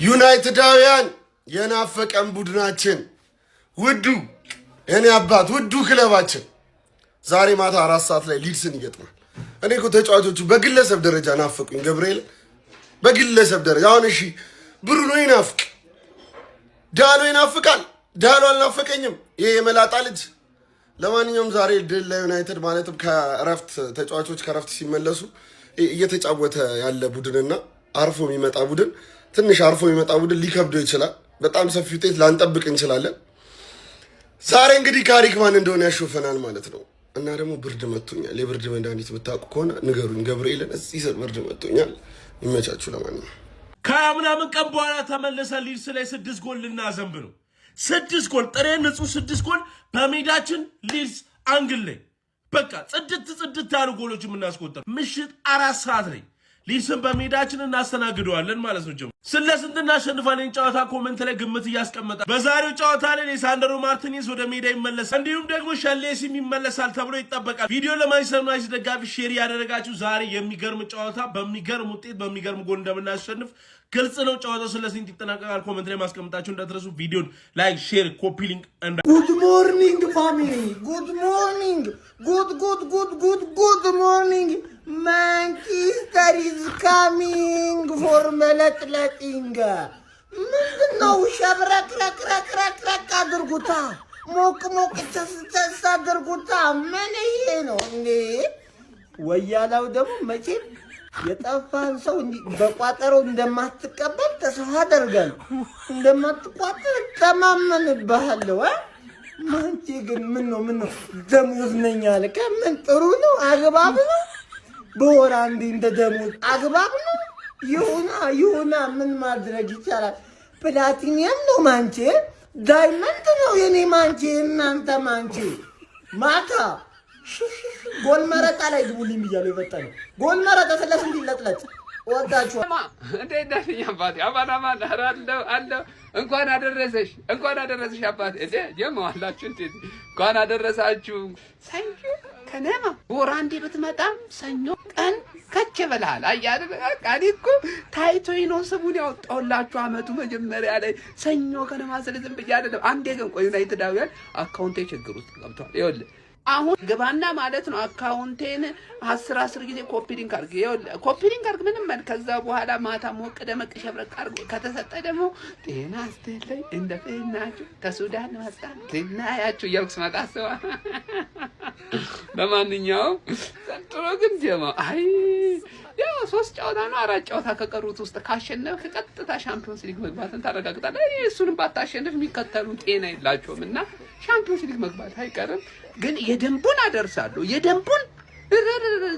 ዩናይትዳውያን የናፈቀን ቡድናችን ውዱ የኔ አባት ውዱ ክለባችን ዛሬ ማታ 4 ሰዓት ላይ ሊድስን ይገጥማል። እኔ እኮ ተጫዋቾቹ በግለሰብ ደረጃ ናፈቁኝ። ገብርኤል በግለሰብ ደረጃ አሁን እሺ ብሩኖ ይናፍቅ፣ ዳሎ ይናፍቃል። ዳሎ አልናፈቀኝም ይሄ የመላጣ ልጅ። ለማንኛውም ዛሬ ድል ለዩናይትድ ማለትም ከረፍት ተጫዋቾች ከረፍት ሲመለሱ እየተጫወተ ያለ ቡድንና አርፎ የሚመጣ ቡድን ትንሽ አርፎ የሚመጣ ቡድን ሊከብደው ይችላል። በጣም ሰፊ ውጤት ላንጠብቅ እንችላለን። ዛሬ እንግዲህ ካሪክ ማን እንደሆነ ያሾፈናል ማለት ነው። እና ደግሞ ብርድ መጥቶኛል። የብርድ መድኃኒት ብታውቁ ከሆነ ንገሩኝ። ገብርኤልን እዚህ ስር ብርድ መጥቶኛል። ይመቻችሁ። ለማንኛውም ከምናምን ቀን በኋላ ተመለሰ ሊድስ ላይ 6 ጎል ልናዘንብ ነው። 6 ጎል ጥሬ ንጹህ 6 ጎል በሜዳችን ሊድስ አንግል ላይ በቃ ጽድት ያሉ ጎሎች የምናስቆጠር ምሽት 4 ሰዓት ላይ ሊድስን በሜዳችን እናስተናግደዋለን ማለት ነው። ስለስንት እናሸንፋለን ጨዋታ ኮሜንት ላይ ግምት እያስቀመጠ በዛሬው ጨዋታ ላይ ሊሳንድሮ ማርቲኔዝ ወደ ሜዳ ይመለሳል፣ እንዲሁም ደግሞ ሸሌሲም ይመለሳል ተብሎ ይጠበቃል። ቪዲዮ ለማንቸስተር ዩናይትድ ደጋፊ ሼር ያደረጋችሁ ዛሬ የሚገርም ጨዋታ በሚገርም ውጤት በሚገርም ጎል እንደምናሸንፍ ግልጽ ነው። ጨዋታው ስለስንት ይጠናቀቃል ኮሜንት ላይ ማስቀመጣችሁ እንዳትረሱ። ቪዲዮን ላይክ፣ ሼር፣ ኮፒ ሊንክ እንዳ ጉድ ሞርኒንግ ፋሚሊ ጉድ ሞርኒንግ ጉድ ሞርኒንግ ማንቸስተር ኢዝ ካሚንግ ፎር መለጥለጢንግ ምንድነው? ሸብረቅረቅረቅረቅ አድርጉታ፣ ሞቅ ተስ አድርጉታ። ምን ይሄ ነው እንዴ? ወያላው ደግሞ መቼም የጠፋን ሰው በቋጠሮ እንደማትቀበል ተስፋ አደርጋለሁ። እንደማትቋጠር ተማመንብሃለሁ። ማንቺ ግን ምን ነው ደሞዝ ነኝ አለ። ከምን ጥሩ ነው? አግባብ ነው? በወር አንዴ እንደ ደሞዝ አግባብ ነው? ይሁና ምን ማድረግ ይቻላል? ፕላቲኒየም ነው ማንቺ፣ ዳይመንድ ነው የኔ ማንቺ። እናንተ ማንቺ ማታ ጎል መረጣ ላይ ግቡልኝ ብያለሁ። ይፈጠነ ጎል መረጣ ስለስ እንዲለጥለጥ ወጣችሁ እንዴት ነኝ አባቴ? አባዳማ አለው እንኳን አደረሰሽ አባቴ። እንዴ ጀማዋላችሁ እንዴ እንኳን አደረሳችሁ። ሰኞ ከነማ ቦራንዲ ብትመጣም ሰኞ ቀን ከች በላል አያደ አቃዲኩ ታይቶኝ ነው ስሙን ያወጣውላችሁ አመቱ መጀመሪያ ላይ ሰኞ ከነማ ስለዝም ብያለሁ። አንዴ ግን ቆይ ዩናይትዳውያን አካውንቴ ችግር ውስጥ ገብቷል። ይኸውልህ አሁን ገባና ማለት ነው አካውንቴን 10 ጊዜ ኮፒ ሊንክ አድርግ ምንም ማለት ከዛ በኋላ ማታ ሞቅ ደመቅ ሸብረቅ አድርጎ ከተሰጠ ደግሞ ጤና አስተለይ እንደፈናችሁ ከሱዳን መጣ ትናያችሁ እያልኩ ስመጣ ሰው ለማንኛውም ጥሩ ግን ጀማ አይ ያው 3 ጨዋታ ነው 4 ጨዋታ ከቀሩት ውስጥ ካሸነፍ ቀጥታ ሻምፒዮንስ ሊግ መግባትን ታረጋግጣለህ። እሱንም ባታሸንፍ የሚከተሉ ጤና የላቸውም እና ሻምፒዮንስ ሊግ መግባት አይቀርም። ግን የደንቡን አደርሳለሁ። የደንቡን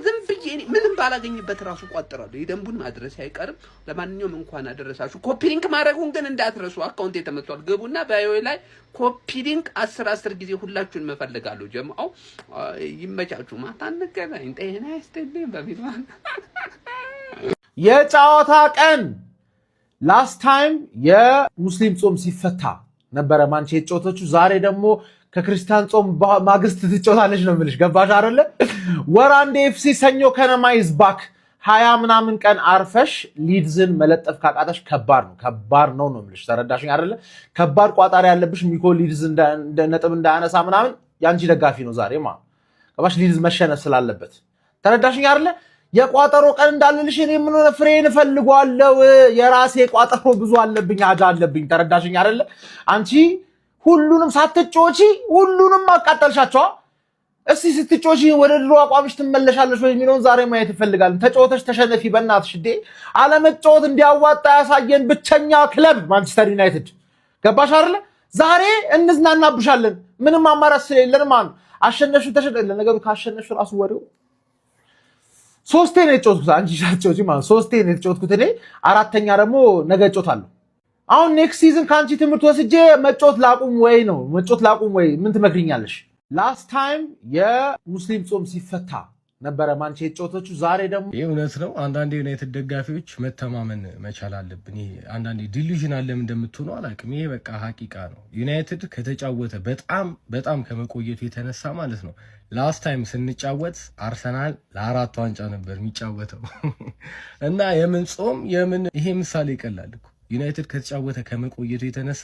ዝም ብዬ ምንም ባላገኝበት ራሱ ቋጥራለሁ። የደንቡን ማድረስ አይቀርም። ለማንኛውም እንኳን አደረሳችሁ። ኮፒ ሊንክ ማድረጉን ግን እንዳትረሱ። አካውንት ተመቷል። ግቡና ባዮ ላይ ኮፒ ሊንክ 10 ጊዜ ሁላችሁን መፈልጋለሁ። ጀማው ይመቻችሁ። ማታ እንገናኝ። ጤና ይስጥልኝ በሚባል የጨዋታ ቀን ላስት ታይም የሙስሊም ጾም ሲፈታ ነበረ ማንቸስተር ጨዋታዎቹ። ዛሬ ደግሞ ከክርስቲያን ጾም ማግስት ትጫወታለች ነው የምልሽ። ገባሽ አይደለ? ወራንዴ ኤፍሲ ሰኞ ከነማ ኢዝ ባክ 20 ምናምን ቀን አርፈሽ ሊድዝን መለጠፍ ካቃታሽ ከባድ ነው የምልሽ። ተረዳሽኝ አይደለ? ከባድ ቋጣሪ ያለብሽ ሚኮ ሊድዝ ነጥብ እንዳያነሳ ምናምን ያንቺ ደጋፊ ነው ዛሬ ማለት ገባሽ? ሊድዝ መሸነፍ ስላለበት ተረዳሽኝ አይደለ? የቋጠሮ ቀን እንዳልልሽ እኔ ምን ሆነ ፍሬን ፈልጓለሁ። የራሴ ቋጠሮ ብዙ አለብኝ፣ አጃ አለብኝ። ተረዳሽኝ አይደለ? አንቺ ሁሉንም ሳትጮቺ ሁሉንም አቃጠልሻቸው። እስቲ ስትጮቺ ወደ ድሮ አቋምሽ ትመለሻለሽ ወይ የሚለውን ዛሬ ማየት እፈልጋለሁ። ተጫወተሽ ተሸነፊ በእናትሽ። አለመጫወት እንዲያዋጣ ያሳየን ብቸኛ ክለብ ማንቸስተር ዩናይትድ። ገባሽ አይደለ? ዛሬ እንዝናናብሻለን። ምንም አማራጭ ስለሌለን ማለት አሸነፍሽ ተሸነፈ። ነገሩ ካሸነፍሽ ራሱ ወሬው 3 ነው የተጫወትኩት። አንቺ ሻልጮጂ ማለት 3 ነው የተጫወትኩት እኔ። 4ኛ ደግሞ ነገ እጫወታለሁ። አሁን ኔክስት ሲዝን ካንቺ ትምህርት ወስጄ መጫወት ላቁም ወይ ምን ትመክሪኛለሽ? ላስት ታይም የሙስሊም ጾም ሲፈታ ነበረ ማንቸስተር ጨዋታዎቹ። ዛሬ ደግሞ እውነት ነው። አንዳንዴ ዩናይትድ ደጋፊዎች መተማመን መቻል አለብን። አንዳንዴ ዲሉዥናል ለምን እንደምትሆኑ አላውቅም። ይሄ በቃ ሀቂቃ ነው። ዩናይትድ ከተጫወተ በጣም ከመቆየቱ የተነሳ ማለት ነው ላስት ታይም ስንጫወት አርሰናል ለ4 ዋንጫ ነበር የሚጫወተው እና የምን ጾም ይሄ ምሳሌ ይቀላል እኮ ዩናይትድ ከተጫወተ ከመቆየቱ የተነሳ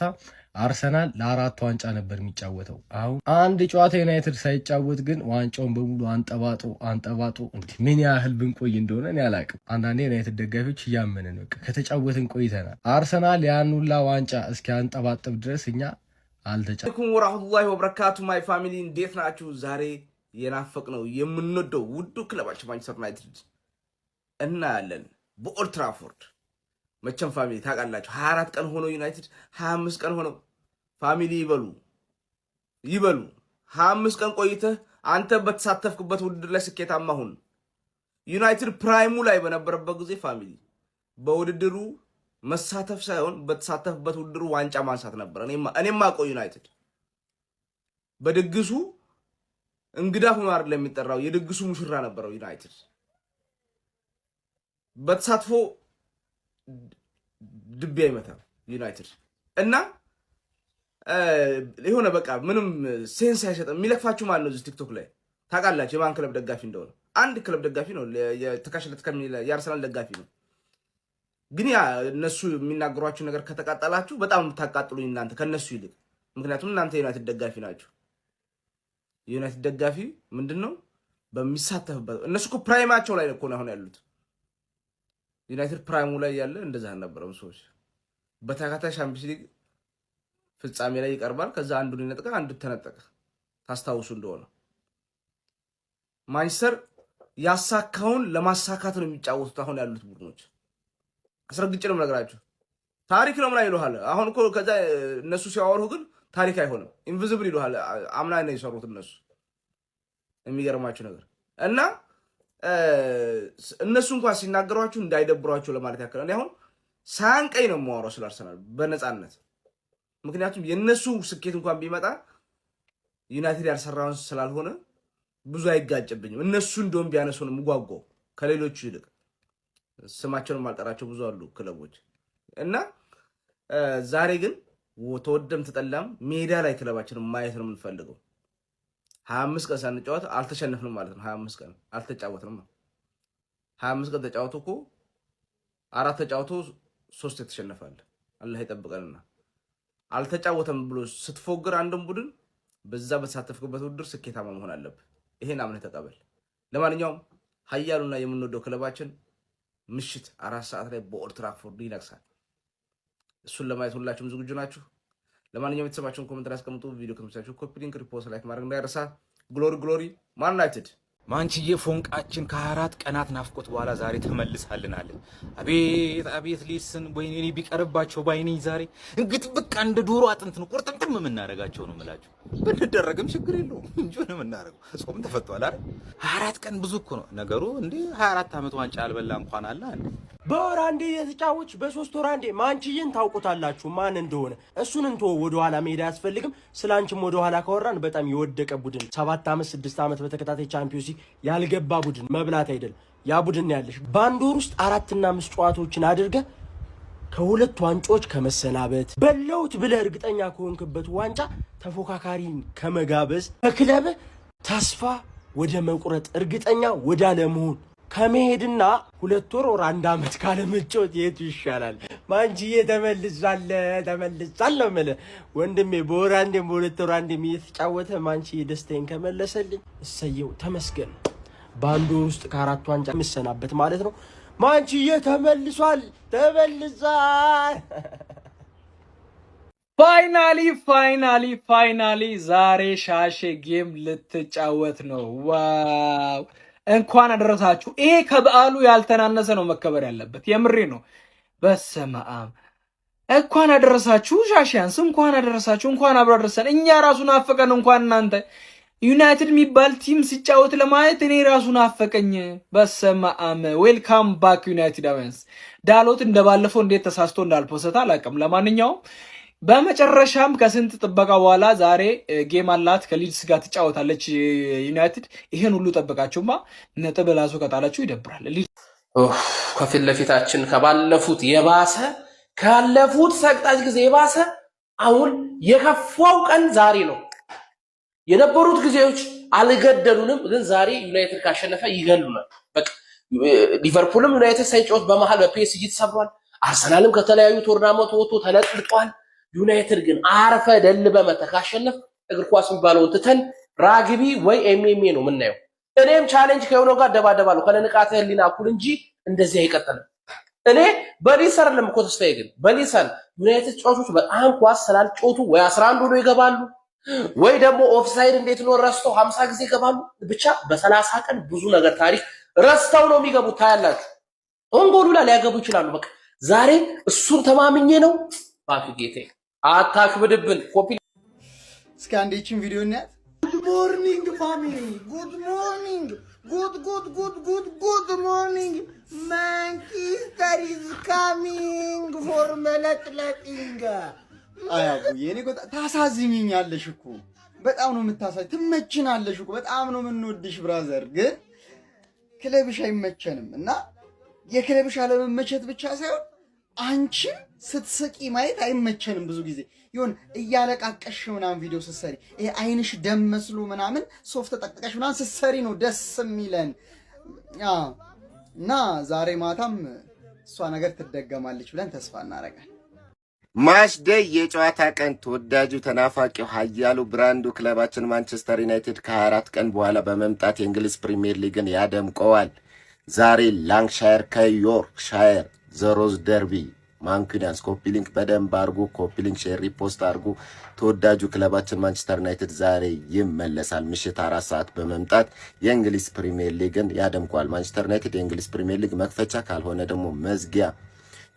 አርሰናል ለ4 ዋንጫ ነበር የሚጫወተው። አሁን አንድ ጨዋታ ዩናይትድ ሳይጫወት ግን ዋንጫውን በሙሉ አንጠባጦ እንዲህ ምን ያህል ብንቆይ እንደሆነ እኔ አላውቅም። አንዳንዴ ዩናይትድ ደጋፊዎች እያመንን በቃ ከተጫወትን ቆይተናል። አርሰናል ያን ሁላ ዋንጫ እስኪ አንጠባጥብ ድረስ እኛ አልተጫወትንም። ወራህመቱላሂ ወበረካቱ ማይ ፋሚሊ እንዴት ናችሁ? ዛሬ የናፈቅነው የምንወደው ውዱ ክለባችን ማንቸስተር ዩናይትድ እናያለን በኦልድ ትራፎርድ። መቼም ፋሚሊ ታውቃላችሁ 24 ቀን ሆኖ ዩናይትድ 25 ቀን ሆኖ ፋሚሊ ይበሉ 25 ቀን ቆይተህ አንተ በተሳተፍክበት ውድድር ላይ ስኬታማ ሁን። ዩናይትድ ፕራይሙ ላይ በነበረበት ጊዜ ፋሚሊ በውድድሩ መሳተፍ ሳይሆን በተሳተፍበት ውድድሩ ዋንጫ ማንሳት ነበር። እኔም ማቆ ዩናይትድ በድግሱ እንግዳ ሆኖ አይደለም የሚጠራው፣ የድግሱ ሙሽራ ነበረው ዩናይትድ በተሳትፎ ድቤ አይመታም ዩናይትድ እና የሆነ በቃ ምንም ሴንስ አይሰጥም። የሚለክፋችሁ ማለት ነው እዚህ ቲክቶክ ላይ ታውቃላችሁ የማን ክለብ ደጋፊ እንደሆነ። አንድ ክለብ ደጋፊ ነው የተካሸለት ከሚል የአርሰናል ደጋፊ ነው። ግን ያ እነሱ የሚናገሯችሁ ነገር ከተቃጠላችሁ በጣም ታቃጥሉኝ እናንተ ከነሱ ይልቅ። ምክንያቱም እናንተ ዩናይትድ ደጋፊ ናችሁ። ዩናይትድ ደጋፊ ምንድነው በሚሳተፍበት እነሱ እኮ ፕራይማቸው ላይ ነው አሁን ያሉት። ዩናይትድ ፕራይሙ ላይ ያለ እንደዛ አልነበረም። ሰዎች በተከታታይ ሻምፒዮንስ ሊግ ፍጻሜ ላይ ይቀርባል። ከዛ አንዱን ይነጥቃል፣ አንዱ ተነጠቀ። ታስታውሱ እንደሆነ ማንቸስተር ያሳካውን ለማሳካት ነው የሚጫወቱት አሁን ያሉት ቡድኖች። አስረግጬ ነው የምነግራችሁ። ታሪክ ነው ምናምን ይሉሃል። አሁን እኮ ከዛ እነሱ ሲያወሩ ግን ታሪክ አይሆንም፣ ኢንቪዚብል ይሉሃል። አምና ነው የሰሩት እነሱ። የሚገርማችሁ ነገር እና እነሱ እንኳን ሲናገሯችሁ እንዳይደብሯችሁ ለማለት ያክል እኔ አሁን ሳንቀይ ነው የማወራው ስለ አርሰናል በነፃነት። ምክንያቱም የነሱ ስኬት እንኳን ቢመጣ ዩናይትድ ያልሰራውን ስላልሆነ ብዙ አይጋጭብኝም። እነሱ እንደውም ቢያነሱ ነው የምጓጓው ከሌሎቹ ይልቅ። ስማቸውን ማልጠራቸው ብዙ አሉ ክለቦች እና ዛሬ ግን ተወደም ተጠላም ሜዳ ላይ ክለባችንን ማየት ነው የምንፈልገው። 25 ቀን ሳንጫወት አልተሸነፍንም ማለት ነው። 25 ቀን አልተጫወትንም። 25 ቀን ተጫወቱ እኮ 4 ተጫወቱ 3 የተሸነፋል። አላህ ይጠብቀንና አልተጫወተም ብሎ ስትፎግር አንድም ቡድን በዛ በተሳተፍክበት ውድድር ስኬታማ መሆን አለብህ። ይሄን አምነህ ተቀበል። ለማንኛውም ሀያሉና የምንወደው ክለባችን ምሽት 4 ሰዓት ላይ በኦልድ ትራፎርድ ይነግሳል። እሱን ለማየት ሁላችሁም ዝግጁ ናችሁ? ለማንኛውም የተሰማችሁን ኮሜንት ላይ አስቀምጡ። ቪዲዮ ከተመቻችሁ ኮፒ ሊንክ፣ ሪፖስት፣ ላይክ ማድረግ እንዳይረሳ። ግሎሪ ማን ዩናይትድ ማንችዬ ፎንቃችን ከ4 ቀናት ናፍቆት በኋላ ዛሬ ተመልሳልናል። አቤት ሊስን ወይኔ ቢቀርባቸው ባይኔ ዛሬ እንግዲህ በቃ እንደ ዶሮ አጥንት ነው ቁርጥምጥም የምናረጋቸው ነው የምላችሁ። ብንደረግም ችግር የለውም እንጂ ነው የምናረገው። ጾም ተፈቷል አይደል? 24 ቀን ብዙ እኮ ነው ነገሩ። እንዴ 24 ዓመት ዋንጫ አልበላ እንኳን አለ አንዴ በወር አንዴ የተጫወች በ3 ወር አንዴ ማንችዬን ታውቁታላችሁ ማን እንደሆነ። እሱን እንቶ ወደ ኋላ መሄድ አያስፈልግም። ስላንችም ወደ ኋላ ካወራን በጣም የወደቀ ቡድን 7 ዓመት 6 ዓመት በተከታታይ ቻምፒዮንስ ያልገባ ቡድን መብላት አይደል ያ ቡድን ያለሽ። በአንድ ወር ውስጥ 4 እና 5 ጨዋታዎችን አድርገ ከሁለት ዋንጫዎች ከመሰናበት በለውት ብለህ እርግጠኛ ከሆንክበት ዋንጫ ተፎካካሪን ከመጋበዝ በክለብ ተስፋ ወደ መቁረጥ እርግጠኛ ወደ አለመሆን ከመሄድና 2 ወር ወር 1 ዓመት ካለመጫወት የቱ ይሻላል? ማንችዬ ተመልሷል ነው የምልህ ወንድሜ። በወር አንዴም በ2 ወር አንዴም እየተጫወተ ማንችዬ ደስታዬን ከመለሰልኝ እሰየው ተመስገን። በአንድ ወር ውስጥ ከ4 ዋንጫ መሰናበት ማለት ነው። ማንችዬ ተመልሷል። ፋይናሊ ዛሬ ሻሼ ጌም ልትጫወት ነው። ዋው እንኳን አደረሳችሁ። ይሄ ከበዓሉ ያልተናነሰ ነው መከበር ያለበት። የምሬ ነው። በስመ አብ እንኳን አደረሳችሁ ሻሺያንስ፣ እንኳን አደረሳችሁ፣ እንኳን አብሮ አደረሰን። እኛ ራሱን አፈቀን እንኳን እናንተ። ዩናይትድ የሚባል ቲም ሲጫወት ለማየት እኔ ራሱን አፈቀኝ። በስመ አብ ዌልካም ባክ ዩናይትዳውያንስ። ዳሎት እንደባለፈው እንዴት ተሳስቶ እንዳልፖሰታ አላውቅም። ለማንኛውም በመጨረሻም ከስንት ጥበቃ በኋላ ዛሬ ጌም አላት ከሊድስ ጋር ትጫወታለች ዩናይትድ። ይሄን ሁሉ ጠበቃችሁማ ነጥብ ላሱ ከጣላችሁ ይደብራል። ከፊት ለፊታችን ከባለፉት የባሰ ካለፉት ሰቅጣጭ ጊዜ የባሰ አሁን የከፋው ቀን ዛሬ ነው። የነበሩት ጊዜዎች አልገደሉንም፣ ግን ዛሬ ዩናይትድ ካሸነፈ ይገሉናል። በቃ ሊቨርፑልም ዩናይትድ ሳይጫወት በመሃል በፒኤስጂ ተሰብሯል። አርሰናልም ከተለያዩ ቶርናመንት ወጥቶ ተለጥጧል። ዩናይትድ ግን አርፈ ደልበ መተካሸነፍ እግር ኳስ የሚባለውን ትተን ራግቢ ወይ ኤምኤምኤ ነው የምናየው። እኔም ቻሌንጅ ከሆነው ጋር ደባደባለሁ ከነንቃተ ህሊና እኩል እንጂ እንደዚህ አይቀጥልም። እኔ በሊሰር ለምኮ ተስፋዬ ግን በሊሰር ዩናይትድ ጨዋቾች በጣም ኳስ ስላልጮቱ ወይ 11 ሆኖ ይገባሉ ወይ ደግሞ ኦፍሳይድ እንዴት ነው ረስተው 50 ጊዜ ይገባሉ። ብቻ በ30 ቀን ብዙ ነገር ታሪክ ረስተው ነው የሚገቡት። ታያላችሁ ኦንጎሉ ላይ ሊያገቡ ይችላሉ። በቃ ዛሬ እሱን ተማምኜ ነው ባክ ጌቴ አታክብድብን። ኮፒ እስኪ አንዴ ይህችን ቪዲዮ እናያት። ጉድ ሞርኒንግ ፋሚሊ፣ ጉድ ሞርኒንግ፣ ጉድ ሞርኒንግ። ማንቸስተር ኢዝ ካሚንግ ፎር መለጥለጢንግ። አያቡዬ እኔ ታሳዝኝኛለሽ እኮ በጣም ነው የምታሳይ። ትመችናለሽ እኮ በጣም ነው የምንወድሽ ብራዘር። ግን ክለብሽ አይመቸንም እና የክለብሽ አለመመቸት ብቻ ሳይሆን አንቺም ስትስቂ ማየት አይመቸንም። ብዙ ጊዜ ይሁን እያለቃቀሽ ምናምን ቪዲዮ ስትሰሪ ይሄ አይንሽ ደም መስሎ ምናምን ሶፍት ተጠቅቀሽ ምናምን ስትሰሪ ነው ደስ የሚለን እና ዛሬ ማታም እሷ ነገር ትደገማለች ብለን ተስፋ እናደርጋለን። ማች ዴይ የጨዋታ ቀን ተወዳጁ ተናፋቂው ኃያሉ ብራንዱ ክለባችን ማንቸስተር ዩናይትድ ከ24 ቀን በኋላ በመምጣት የእንግሊዝ ፕሪሚየር ሊግን ያደምቀዋል። ዛሬ ላንክሻየር ከዮርክሻየር ዘሮዝ ደርቢ ማንኩኒያንስ ኮፒሊንክ በደንብ አርጉ። ኮፒሊንክ ሼር ሪፖስት አርጉ። ተወዳጁ ክለባችን ማንቸስተር ዩናይትድ ዛሬ ይመለሳል። ምሽት 4 ሰዓት በመምጣት የእንግሊዝ ፕሪሚየር ሊግን ያደምቀዋል። ማንቸስተር ዩናይትድ የእንግሊዝ ፕሪሚየር ሊግ መክፈቻ ካልሆነ ደግሞ መዝጊያ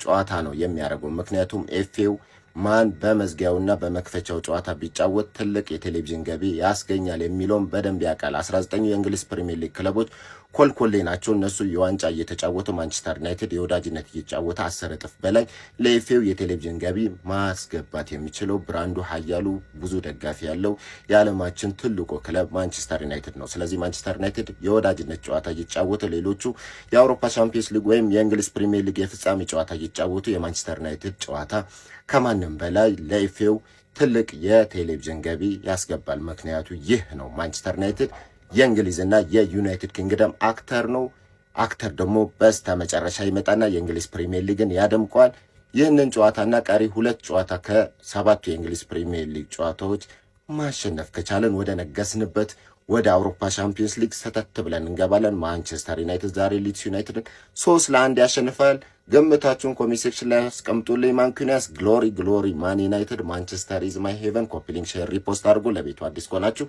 ጨዋታ ነው የሚያደርገው። ምክንያቱም ኤፍኤው ማን በመዝጊያውና በመክፈቻው ጨዋታ ቢጫወት ትልቅ የቴሌቪዥን ገቢ ያስገኛል የሚለውም በደንብ ያውቃል። 19 የእንግሊዝ ፕሪሚየር ሊግ ክለቦች ኮልኮሌ ናቸው። እነሱ የዋንጫ እየተጫወቱ ማንቸስተር ዩናይትድ የወዳጅነት እየተጫወተ 10 እጥፍ በላይ ለኤፍኤው የቴሌቪዥን ገቢ ማስገባት የሚችለው ብራንዱ ኃያሉ ብዙ ደጋፊ ያለው የዓለማችን ትልቁ ክለብ ማንቸስተር ዩናይትድ ነው። ስለዚህ ማንቸስተር ዩናይትድ የወዳጅነት ጨዋታ እየተጫወተ ሌሎቹ የአውሮፓ ቻምፒየንስ ሊግ ወይም የእንግሊዝ ፕሪሚየር ሊግ የፍጻሜ ጨዋታ እየተጫወቱ የማንቸስተር ዩናይትድ ጨዋታ ከማንም በላይ ለኤፍኤው ትልቅ የቴሌቪዥን ገቢ ያስገባል። ምክንያቱ ይህ ነው። ማንቸስተር ዩናይትድ የእንግሊዝና የዩናይትድ ኪንግደም አክተር ነው። አክተር ደግሞ በስተ መጨረሻ ይመጣና የእንግሊዝ ፕሪሚየር ሊግን ያደምቀዋል። ይህንን ጨዋታና ቀሪ 2 ጨዋታ ከ7ቱ የእንግሊዝ ፕሪሚየር ሊግ ጨዋታዎች ማሸነፍ ከቻለን ወደ ነገስንበት ወደ አውሮፓ ቻምፒየንስ ሊግ ሰተት ብለን እንገባለን። ማንቸስተር ዩናይትድ ዛሬ ሊድስ ዩናይትድን 3-1 ያሸንፋል። ገምታችሁን ኮሜንት ሴክሽን ላይ አስቀምጡልኝ። ማንኩኒያስ ግሎሪ ማን ዩናይትድ ማንቸስተር ኢዝ ማይ ሄቨን። ኮፒ ሊንክ ሼር ሪፖስት አድርጉ። ለቤቱ አዲስ ከሆናችሁ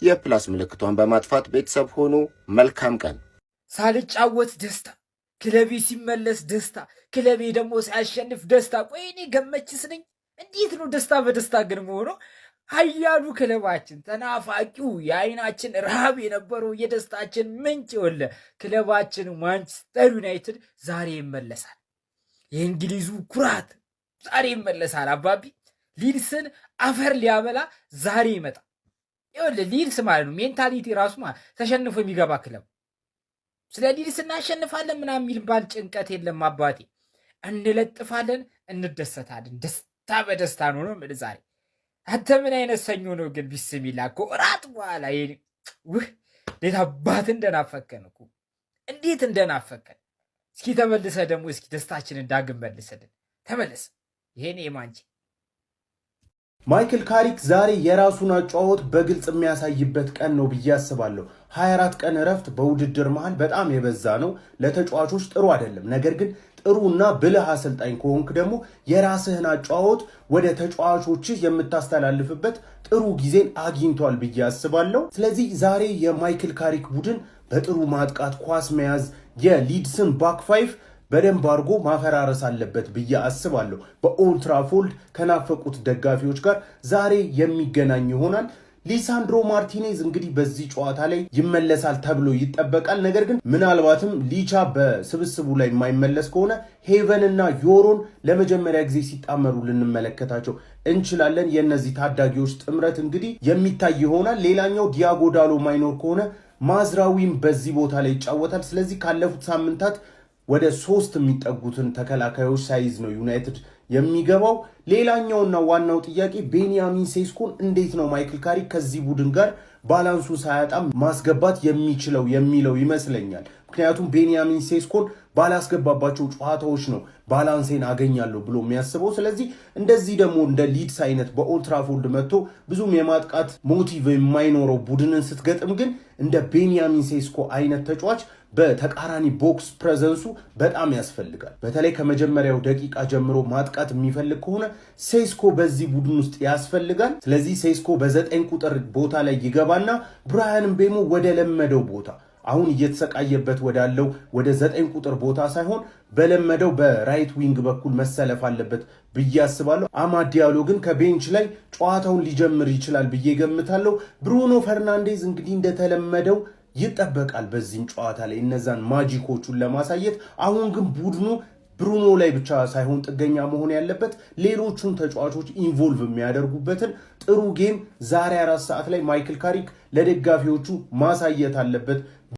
የፕላስ ምልክቷን በማጥፋት ቤተሰብ ሆኑ። መልካም ቀን። ሳልጫወት ደስታ፣ ክለቤ ሲመለስ ደስታ፣ ክለቤ ደግሞ ሲያሸንፍ ደስታ። ቆይ እኔ ገመችስ ነኝ? እንዴት ነው ደስታ በደስታ ግን መሆኑ? ኃያሉ ክለባችን ተናፋቂው የአይናችን ረሃብ የነበረው የደስታችን ምንጭ የወለ ክለባችን ማንቸስተር ዩናይትድ ዛሬ ይመለሳል። የእንግሊዙ ኩራት ዛሬ ይመለሳል። አባቢ ሊድስን አፈር ሊያበላ ዛሬ ይመጣል። ይኸውልህ ሊድስ ማለት ነው ሜንታሊቲ ራሱ ማለት ተሸንፎ የሚገባ ክለብ። ስለ ሊድስ እናሸንፋለን ምናምን የሚባል ጭንቀት የለም አባቴ። እንለጥፋለን፣ እንደሰታለን። ደስታ በደስታ ነው ነው ዛሬ። አንተ ምን አይነት ሰኞ ነው ግን? ቢስሚላ እኮ እራት በኋላ እንዴት አባት እንደናፈከን እኮ እንዴት እንደናፈከን። እስኪ ተመልሰ ደግሞ እስኪ ደስታችንን ዳግም መልሰልን። ተመለስ። ይሄን የማንጂ ማይክል ካሪክ ዛሬ የራሱን አጨዋወት በግልጽ የሚያሳይበት ቀን ነው ብዬ አስባለሁ። 24 ቀን እረፍት በውድድር መሃል በጣም የበዛ ነው። ለተጫዋቾች ጥሩ አይደለም። ነገር ግን ጥሩና ብልህ አሰልጣኝ ከሆንክ ደግሞ የራስህን አጨዋወት ወደ ተጫዋቾችህ የምታስተላልፍበት ጥሩ ጊዜን አግኝቷል ብዬ አስባለሁ። ስለዚህ ዛሬ የማይክል ካሪክ ቡድን በጥሩ ማጥቃት ኳስ መያዝ የሊድስን ባክ ፋይቭ በደንብ አድርጎ ማፈራረስ አለበት ብዬ አስባለሁ። በኦልድ ትራፎልድ ከናፈቁት ደጋፊዎች ጋር ዛሬ የሚገናኝ ይሆናል። ሊሳንድሮ ማርቲኔዝ እንግዲህ በዚህ ጨዋታ ላይ ይመለሳል ተብሎ ይጠበቃል። ነገር ግን ምናልባትም ሊቻ በስብስቡ ላይ የማይመለስ ከሆነ ሄቨን እና ዮሮን ለመጀመሪያ ጊዜ ሲጣመሩ ልንመለከታቸው እንችላለን። የእነዚህ ታዳጊዎች ጥምረት እንግዲህ የሚታይ ይሆናል። ሌላኛው ዲያጎ ዳሎ ማይኖር ከሆነ ማዝራዊም በዚህ ቦታ ላይ ይጫወታል። ስለዚህ ካለፉት ሳምንታት ወደ 3 የሚጠጉትን ተከላካዮች ሳይዝ ነው ዩናይትድ የሚገባው። ሌላኛውና ዋናው ጥያቄ ቤንያሚን ሴስኮን እንዴት ነው ማይክል ካሪክ ከዚህ ቡድን ጋር ባላንሱ ሳያጣም ማስገባት የሚችለው የሚለው ይመስለኛል። ምክንያቱም ቤንያሚን ሴስኮን ባላስገባባቸው ጨዋታዎች ነው ባላንሴን አገኛለሁ ብሎ የሚያስበው። ስለዚህ እንደዚህ ደግሞ እንደ ሊድስ አይነት በኦልድ ትራፎርድ መጥቶ ብዙም የማጥቃት ሞቲቭ የማይኖረው ቡድንን ስትገጥም ግን እንደ ቤንያሚን ሴስኮ አይነት ተጫዋች በተቃራኒ ቦክስ ፕሬዘንሱ በጣም ያስፈልጋል። በተለይ ከመጀመሪያው ደቂቃ ጀምሮ ማጥቃት የሚፈልግ ከሆነ ሴስኮ በዚህ ቡድን ውስጥ ያስፈልጋል። ስለዚህ ሴስኮ በ9 ቁጥር ቦታ ላይ ይገባና ብራያን ምቤሞ ወደ ለመደው ቦታ አሁን እየተሰቃየበት ወዳለው ወደ 9 ቁጥር ቦታ ሳይሆን በለመደው በራይት ዊንግ በኩል መሰለፍ አለበት ብዬ አስባለሁ። አማድ ዲያሎ ግን ከቤንች ላይ ጨዋታውን ሊጀምር ይችላል ብዬ ገምታለሁ። ብሩኖ ፈርናንዴዝ እንግዲህ እንደተለመደው ይጠበቃል በዚህም ጨዋታ ላይ እነዛን ማጂኮቹን ለማሳየት። አሁን ግን ቡድኑ ብሩኖ ላይ ብቻ ሳይሆን ጥገኛ መሆን ያለበት ሌሎቹን ተጫዋቾች ኢንቮልቭ የሚያደርጉበትን ጥሩ ጌም ዛሬ 4 ሰዓት ላይ ማይክል ካሪክ ለደጋፊዎቹ ማሳየት አለበት።